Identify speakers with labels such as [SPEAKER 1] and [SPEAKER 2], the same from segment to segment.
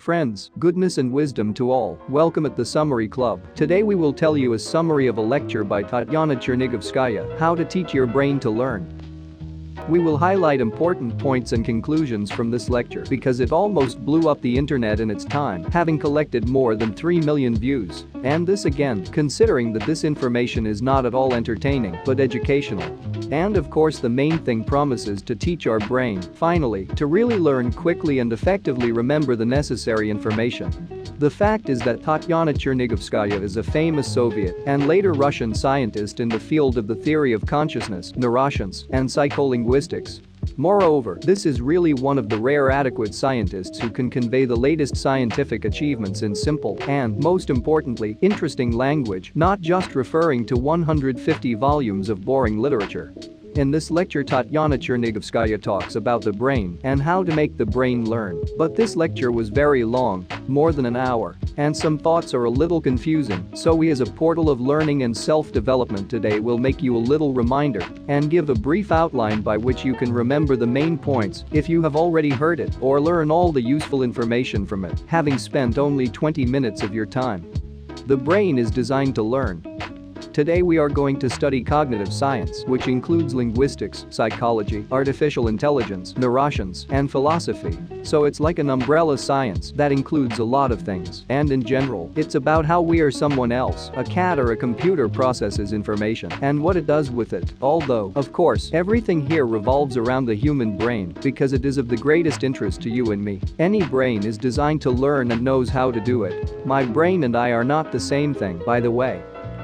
[SPEAKER 1] Friends, goodness and wisdom to all, welcome at the Summary Club. Today we will tell you a summary of a lecture by Tatyana Chernigovskaya, How to Teach Your Brain to Learn. We will highlight important points and conclusions from this lecture because it almost blew up the internet in its time, having collected more than 3 million views. And this again, considering that this information is not at all entertaining but educational. And of course the main thing promises to teach our brain, finally, to really learn quickly and effectively remember the necessary information. The fact is that Tatyana Chernigovskaya is a famous Soviet and later Russian scientist in the field of the theory of consciousness, neuroscience, and psycholinguistics. Moreover, this is really one of the rare adequate scientists who can convey the latest scientific achievements in simple and, most importantly, interesting language, not just referring to 150 volumes of boring literature. In this lecture Tatyana Chernigovskaya talks about the brain and how to make the brain learn. But this lecture was very long, more than an hour, and some thoughts are a little confusing, so we as a portal of learning and self-development today will make you a little reminder and give a brief outline by which you can remember the main points if you have already heard it or learn all the useful information from it, having spent only 20 minutes of your time. The brain is designed to learn. Today we are going to study cognitive science, which includes linguistics, psychology, artificial intelligence, neuroscience, and philosophy. So it's like an umbrella science that includes a lot of things, and in general, it's about how we or someone else, a cat or a computer processes information and what it does with it. Although, of course, everything here revolves around the human brain because it is of the greatest interest to you and me. Any brain is designed to learn and knows how to do it. My brain and I are not the same thing, by the way.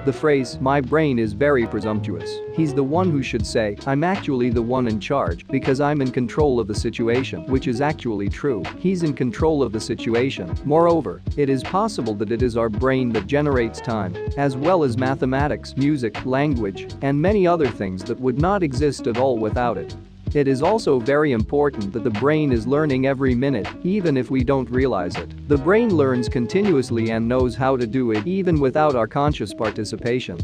[SPEAKER 1] The phrase, my brain is very presumptuous. He's the one who should say, I'm actually the one in charge because I'm in control of the situation, which is actually true. He's in control of the situation. Moreover, it is possible that it is our brain that generates time, as well as mathematics, music, language, and many other things that would not exist at all without it. It is also very important that the brain is learning every minute, even if we don't realize it. The brain learns continuously and knows how to do it even without our conscious participation.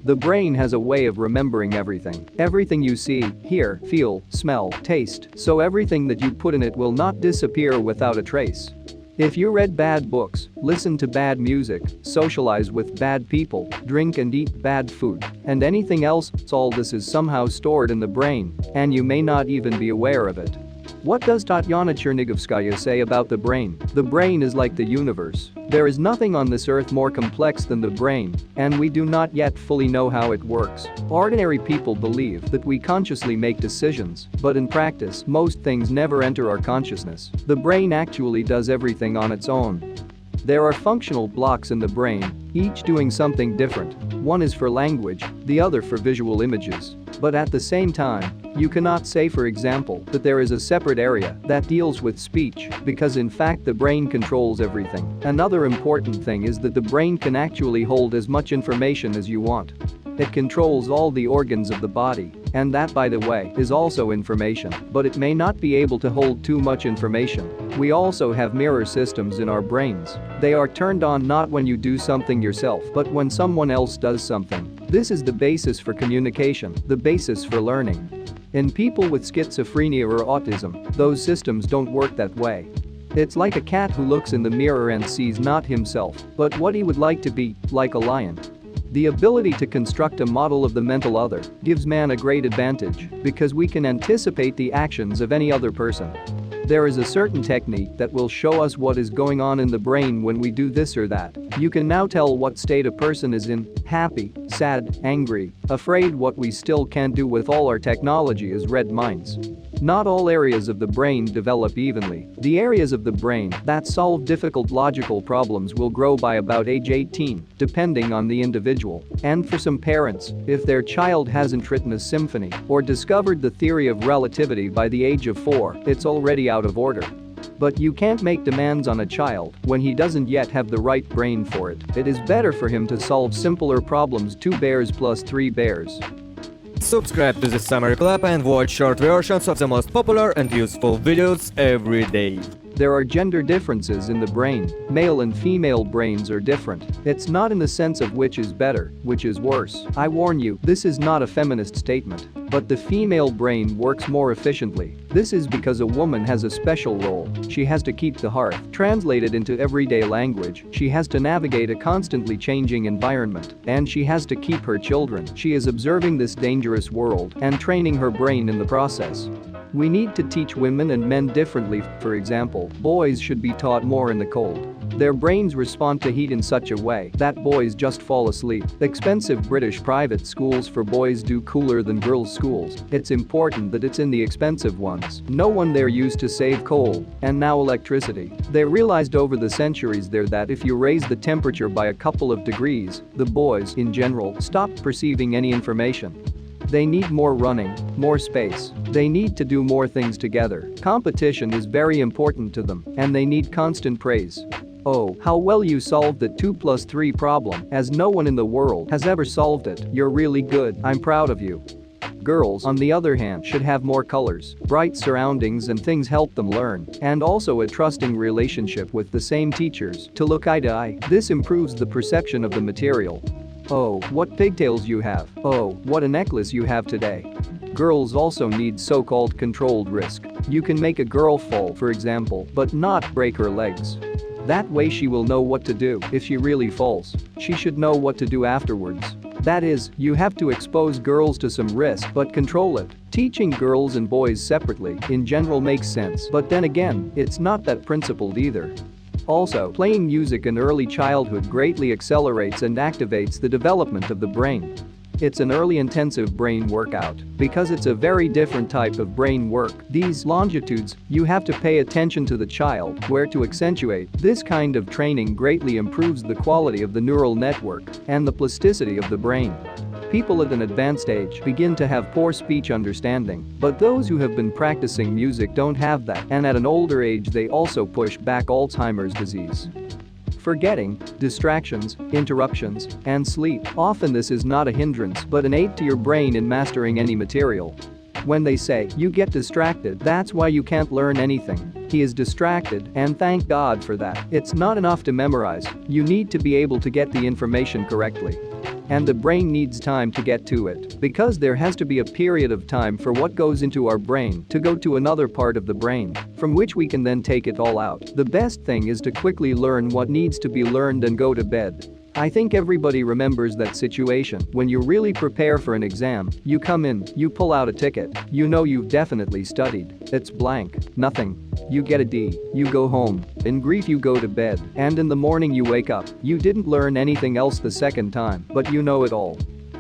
[SPEAKER 1] The brain has a way of remembering everything. Everything you see, hear, feel, smell, taste, so everything that you put in it will not disappear without a trace. If you read bad books, listen to bad music, socialize with bad people, drink and eat bad food, and anything else, all this is somehow stored in the brain, and you may not even be aware of it. What does Tatyana Chernigovskaya say about the brain? The brain is like the universe. There is nothing on this earth more complex than the brain, and we do not yet fully know how it works. Ordinary people believe that we consciously make decisions, but in practice, most things never enter our consciousness. The brain actually does everything on its own. There are functional blocks in the brain, each doing something different. One is for language, the other for visual images. But at the same time, you cannot say, for example, that there is a separate area that deals with speech, because in fact the brain controls everything. Another important thing is that the brain can actually hold as much information as you want. It controls all the organs of the body, and that, by the way, is also information, but it may not be able to hold too much information. We also have mirror systems in our brains. They are turned on not when you do something yourself, but when someone else does something. This is the basis for communication, the basis for learning. In people with schizophrenia or autism, those systems don't work that way. It's like a cat who looks in the mirror and sees not himself, but what he would like to be, like a lion. The ability to construct a model of the mental other gives man a great advantage because we can anticipate the actions of any other person. There is a certain technique that will show us what is going on in the brain when we do this or that. You can now tell what state a person is in, happy, sad, angry, afraid. What we still can't do with all our technology is read minds. Not all areas of the brain develop evenly. The areas of the brain that solve difficult logical problems will grow by about age 18, depending on the individual. And for some parents, if their child hasn't written a symphony or discovered the theory of relativity by the age of 4, it's already out of order. But you can't make demands on a child when he doesn't yet have the right brain for it. It is better for him to solve simpler problems. 2 bears plus 3 bears.
[SPEAKER 2] Subscribe to the Summary Club and watch short versions of the most popular and useful videos every day.
[SPEAKER 1] There are gender differences in the brain. Male and female brains are different. It's not in the sense of which is better, which is worse. I warn you, this is not a feminist statement. but the female brain works more efficiently. This is because a woman has a special role. She has to keep the hearth translated into everyday language, she has to navigate a constantly changing environment, and she has to keep her children. She is observing this dangerous world and training her brain in the process. We need to teach women and men differently. For example, boys should be taught more in the cold. Their brains respond to heat in such a way that boys just fall asleep. Expensive British private schools for boys do cooler than girls' schools. It's important that it's in the expensive ones. No one there used to save coal, and now electricity. They realized over the centuries there that if you raise the temperature by a couple of degrees, the boys, in general, stop perceiving any information. They need more running, more space. They need to do more things together. Competition is very important to them, and they need constant praise. Oh, how well you solved the 2 plus 3 problem, as no one in the world has ever solved it. You're really good, I'm proud of you. Girls, on the other hand, should have more colors, bright surroundings and things help them learn, and also a trusting relationship with the same teachers to look eye to eye. This improves the perception of the material. Oh, what pigtails you have. Oh, what a necklace you have today. Girls also need so-called controlled risk. You can make a girl fall, for example, but not break her legs. That way she will know what to do if she really falls. She should know what to do afterwards. That is, you have to expose girls to some risk but control it. Teaching girls and boys separately, in general, makes sense, but then again, it's not that principled either. Also, playing music in early childhood greatly accelerates and activates the development of the brain. It's an early intensive brain workout because it's a very different type of brain work. These longitudes, you have to pay attention to the child, where to accentuate. This kind of training greatly improves the quality of the neural network and the plasticity of the brain. People at an advanced age begin to have poor speech understanding, but those who have been practicing music don't have that, and at an older age they also push back Alzheimer's disease. Forgetting, distractions, interruptions, and sleep. Often this is not a hindrance but an aid to your brain in mastering any material. When they say, you get distracted, that's why you can't learn anything. He is distracted, and thank God for that. It's not enough to memorize, you need to be able to get the information correctly. And the brain needs time to get to it, because there has to be a period of time for what goes into our brain to go to another part of the brain, from which we can then take it all out. The best thing is to quickly learn what needs to be learned and go to bed. I think everybody remembers that situation when you really prepare for an exam, you come in, you pull out a ticket, you know you've definitely studied, it's blank, nothing. You get a D, you go home, in grief you go to bed, and in the morning you wake up, you didn't learn anything else the second time, but you know it all.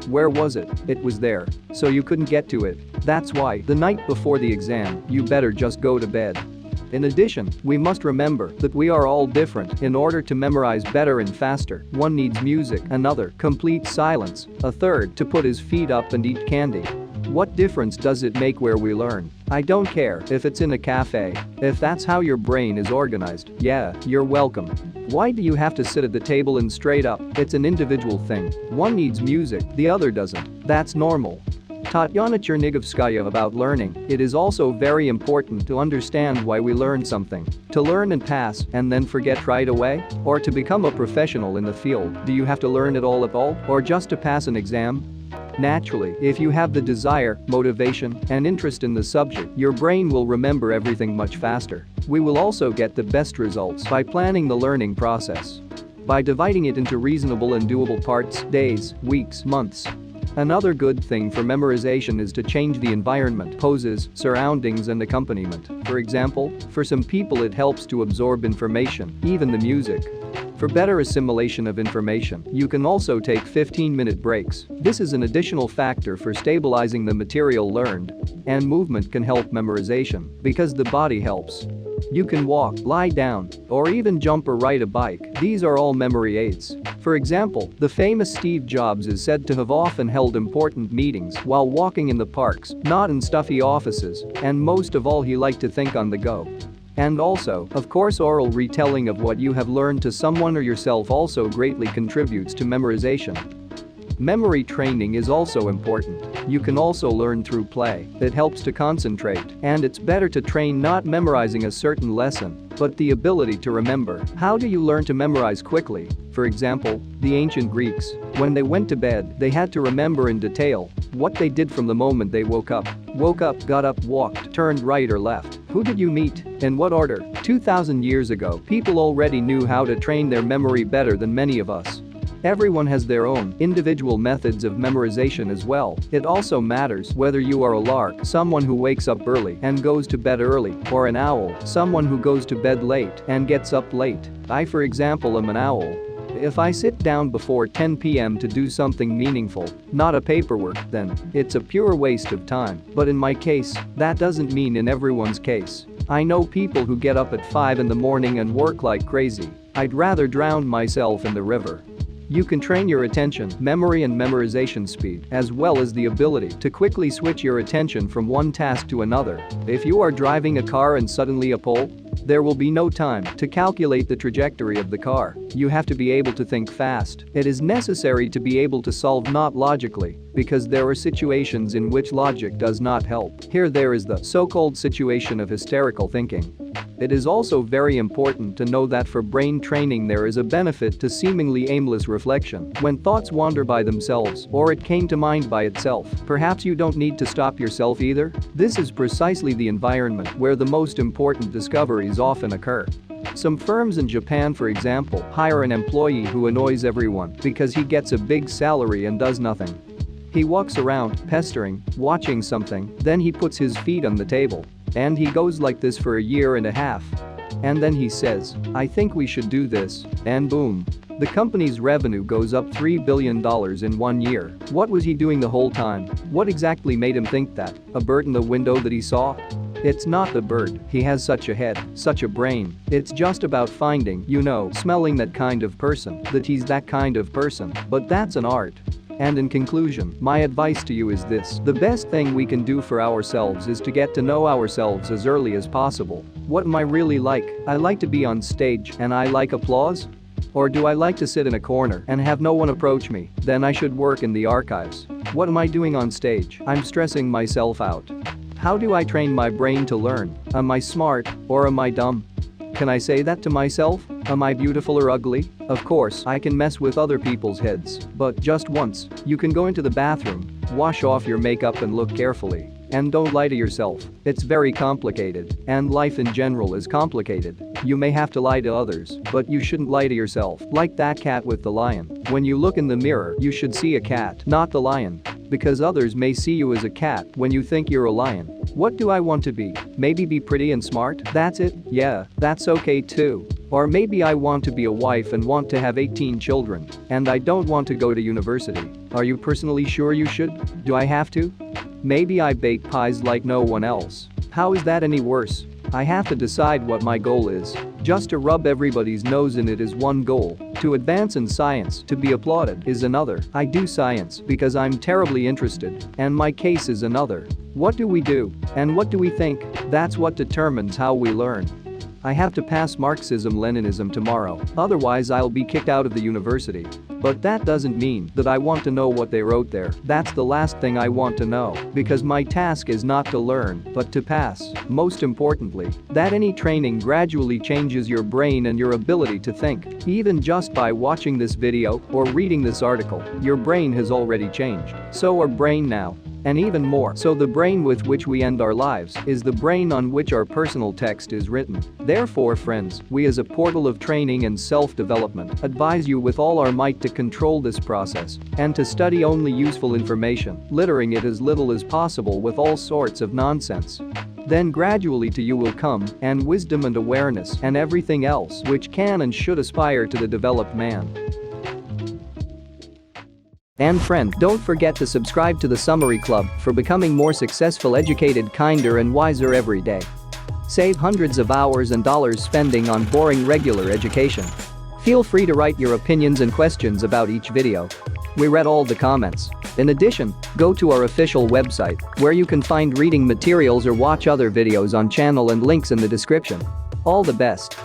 [SPEAKER 1] Where was it? It was there, so you couldn't get to it. That's why, the night before the exam, you better just go to bed. In addition, we must remember that we are all different. In order to memorize better and faster, one needs music, another, complete silence, a third, to put his feet up and eat candy. What difference does it make where we learn? I don't care if it's in a cafe. If that's how your brain is organized, yeah, you're welcome. Why do you have to sit at the table and straight up? It's an individual thing. One needs music, the other doesn't. That's normal. Tatyana Chernigovskaya about learning. It is also very important to understand why we learn something. To learn and pass and then forget right away? Or to become a professional in the field, do you have to learn it all, or just to pass an exam? Naturally, if you have the desire, motivation, and interest in the subject, your brain will remember everything much faster. We will also get the best results by planning the learning process. By dividing it into reasonable and doable parts, days, weeks, months. Another good thing for memorization is to change the environment, poses, surroundings and accompaniment. For example, for some people it helps to absorb information, even the music. For better assimilation of information, you can also take 15-minute breaks. This is an additional factor for stabilizing the material learned. And movement can help memorization, because the body helps. You can walk, lie down, or even jump or ride a bike. These are all memory aids. For example, the famous Steve Jobs is said to have often held important meetings while walking in the parks, not in stuffy offices, and most of all he liked to think on the go. And also, of course, oral retelling of what you have learned to someone or yourself also greatly contributes to memorization. Memory training is also important. You can also learn through play. It helps to concentrate, and it's better to train not memorizing a certain lesson, but the ability to remember. How do you learn to memorize quickly? For example, the ancient Greeks, when they went to bed, they had to remember in detail what they did from the moment they woke up, got up, walked, turned right or left. Who did you meet? In what order? 2,000 years ago, people already knew how to train their memory better than many of us. Everyone has their own individual methods of memorization as well. It also matters whether you are a lark, someone who wakes up early and goes to bed early, or an owl, someone who goes to bed late and gets up late. I, for example, am an owl. If I sit down before 10 p.m. to do something meaningful, not a paperwork, then it's a pure waste of time. But in my case, that doesn't mean in everyone's case. I know people who get up at 5 in the morning and work like crazy. I'd rather drown myself in the river. You can train your attention, memory and memorization speed, as well as the ability to quickly switch your attention from one task to another. If you are driving a car and suddenly a pole, there will be no time to calculate the trajectory of the car. You have to be able to think fast. It is necessary to be able to solve not logically, because there are situations in which logic does not help. Here there is the so-called situation of hysterical thinking. It is also very important to know that for brain training there is a benefit to seemingly aimless reflection. When thoughts wander by themselves, or it came to mind by itself, perhaps you don't need to stop yourself either. This is precisely the environment where the most important discoveries often occur. Some firms in Japan, for example, hire an employee who annoys everyone because he gets a big salary and does nothing. He walks around, pestering, watching something, then he puts his feet on the table. And he goes like this for a year and a half. And then he says, I think we should do this, and boom. The company's revenue goes up $3 billion in 1 year. What was he doing the whole time? What exactly made him think that? A bird in the window that he saw? It's not the bird, he has such a head, such a brain. It's just about finding, smelling that kind of person, that he's that kind of person. But that's an art. And in conclusion, my advice to you is this: the best thing we can do for ourselves is to get to know ourselves as early as possible. What am I really like? I like to be on stage and I like applause? Or do I like to sit in a corner and have no one approach me? Then I should work in the archives. What am I doing on stage? I'm stressing myself out. How do I train my brain to learn? Am I smart or am I dumb? Can I say that to myself? Am I beautiful or ugly? Of course, I can mess with other people's heads, but just once. You can go into the bathroom, wash off your makeup and look carefully. And don't lie to yourself. It's very complicated, and life in general is complicated. You may have to lie to others, but you shouldn't lie to yourself. Like that cat with the lion. When you look in the mirror, you should see a cat, not the lion. Because others may see you as a cat when you think you're a lion. What do I want to be? Maybe be pretty and smart? That's it? Yeah, that's okay too. Or maybe I want to be a wife and want to have 18 children, and I don't want to go to university. Are you personally sure you should? Do I have to? Maybe I bake pies like no one else. How is that any worse? I have to decide what my goal is. Just to rub everybody's nose in it is one goal. To advance in science, to be applauded, is another. I do science because I'm terribly interested, and my case is another. What do we do? And what do we think? That's what determines how we learn. I have to pass Marxism-Leninism tomorrow, otherwise I'll be kicked out of the university. But that doesn't mean that I want to know what they wrote there. That's the last thing I want to know, because my task is not to learn, but to pass. Most importantly, that any training gradually changes your brain and your ability to think. Even just by watching this video or reading this article, your brain has already changed. So our brain now. And even more so, the brain with which we end our lives is the brain on which our personal text is written. Therefore, friends, we as a portal of training and self-development advise you with all our might to control this process and to study only useful information, littering it as little as possible with all sorts of nonsense. Then gradually to you will come, and wisdom and awareness and everything else which can and should aspire to the developed man. And friend, don't forget to subscribe to the Summary Club for becoming more successful, educated, kinder and wiser every day. Save hundreds of hours and dollars spending on boring regular education. Feel free to write your opinions and questions about each video. We read all the comments. In addition, go to our official website, where you can find reading materials or watch other videos on channel and links in the description. All the best.